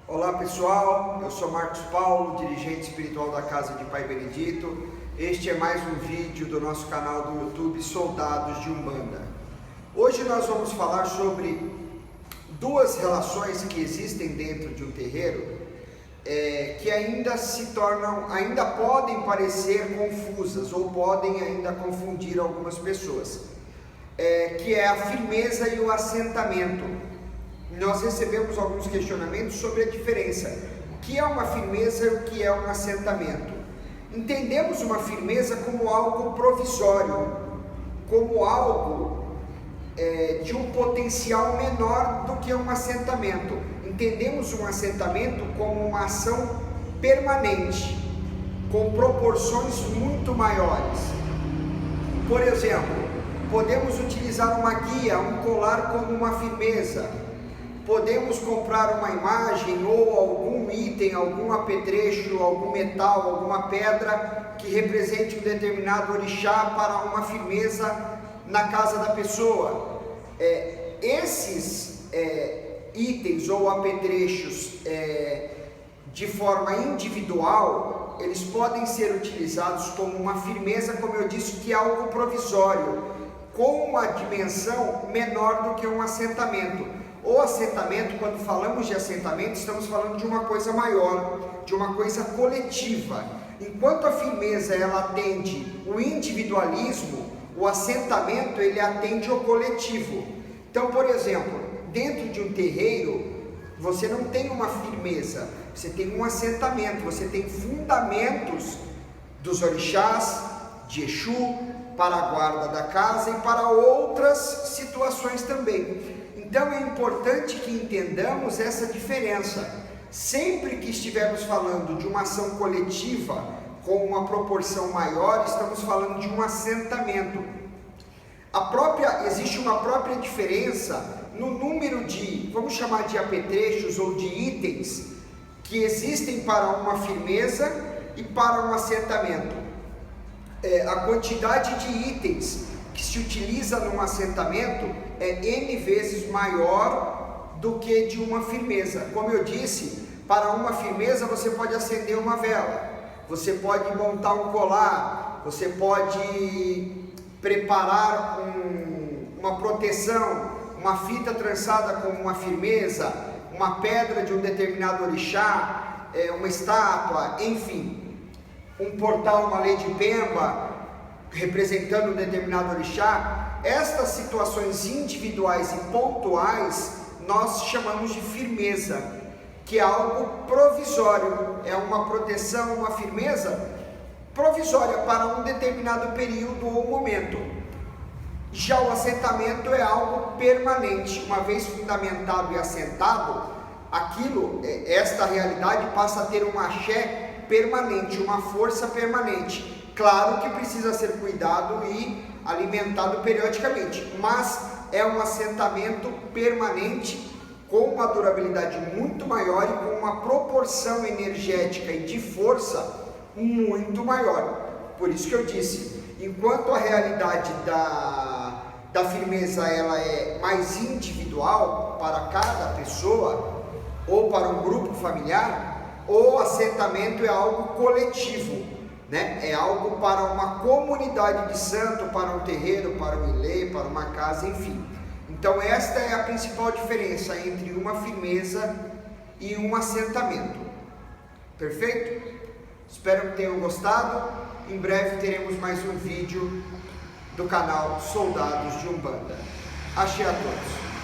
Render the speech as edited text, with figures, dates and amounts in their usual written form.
Olá pessoal, eu sou Marcos Paulo, dirigente espiritual da Casa de Pai Benedito. Este é mais um vídeo do nosso canal do YouTube Soldados de Umbanda. Hoje nós vamos falar sobre duas relações que existem dentro de um terreiro que ainda podem parecer confusas ou podem ainda confundir algumas pessoas, que é a firmeza e o assentamento. Nós recebemos alguns questionamentos sobre a diferença, o que é uma firmeza e o que é um assentamento. Entendemos uma firmeza como algo provisório, como algo de um potencial menor do que um assentamento. Entendemos um assentamento como uma ação permanente, com proporções muito maiores. Por exemplo, podemos utilizar uma guia, um colar como uma firmeza. Podemos comprar uma imagem ou algum item, algum apetrecho, algum metal, alguma pedra que represente um determinado orixá para uma firmeza na casa da pessoa. Esses itens ou apetrechos de forma individual, eles podem ser utilizados como uma firmeza, como eu disse, que é algo provisório, com uma dimensão menor do que um assentamento. O assentamento, quando falamos de assentamento, estamos falando de uma coisa maior, de uma coisa coletiva. Enquanto a firmeza ela atende o individualismo, o assentamento ele atende o coletivo. Então, por exemplo, dentro de um terreiro, você não tem uma firmeza, você tem um assentamento, você tem fundamentos dos orixás, de Exu, para a guarda da casa e para outras situações também. Então é importante que entendamos essa diferença. Sempre que estivermos falando de uma ação coletiva com uma proporção maior, estamos falando de um assentamento. Existe uma própria diferença no número de, vamos chamar de apetrechos ou de itens, que existem para uma firmeza e para um assentamento. A quantidade de itens que se utiliza num assentamento é N vezes maior do que de uma firmeza. Como eu disse, para uma firmeza você pode acender uma vela, você pode montar um colar, você pode preparar uma proteção, uma fita trançada com uma firmeza, uma pedra de um determinado orixá, uma estátua, enfim, um portal, uma lei de Pemba, representando um determinado orixá. Estas situações individuais e pontuais nós chamamos de firmeza, que é algo provisório, é uma proteção, uma firmeza provisória para um determinado período ou momento. Já o assentamento é algo permanente, uma vez fundamentado e assentado, esta realidade passa a ter um axé permanente, uma força permanente. Claro que precisa ser cuidado e alimentado periodicamente, mas é um assentamento permanente com uma durabilidade muito maior e com uma proporção energética e de força muito maior. Por isso que eu disse, enquanto a realidade da firmeza ela é mais individual para cada pessoa ou para um grupo familiar, o assentamento é algo coletivo. É algo para uma comunidade de santo, para um terreiro, para um ilê, para uma casa, enfim. Então esta é a principal diferença entre uma firmeza e um assentamento. Perfeito? Espero que tenham gostado. Em breve teremos mais um vídeo do canal Soldados de Umbanda. Axé a todos!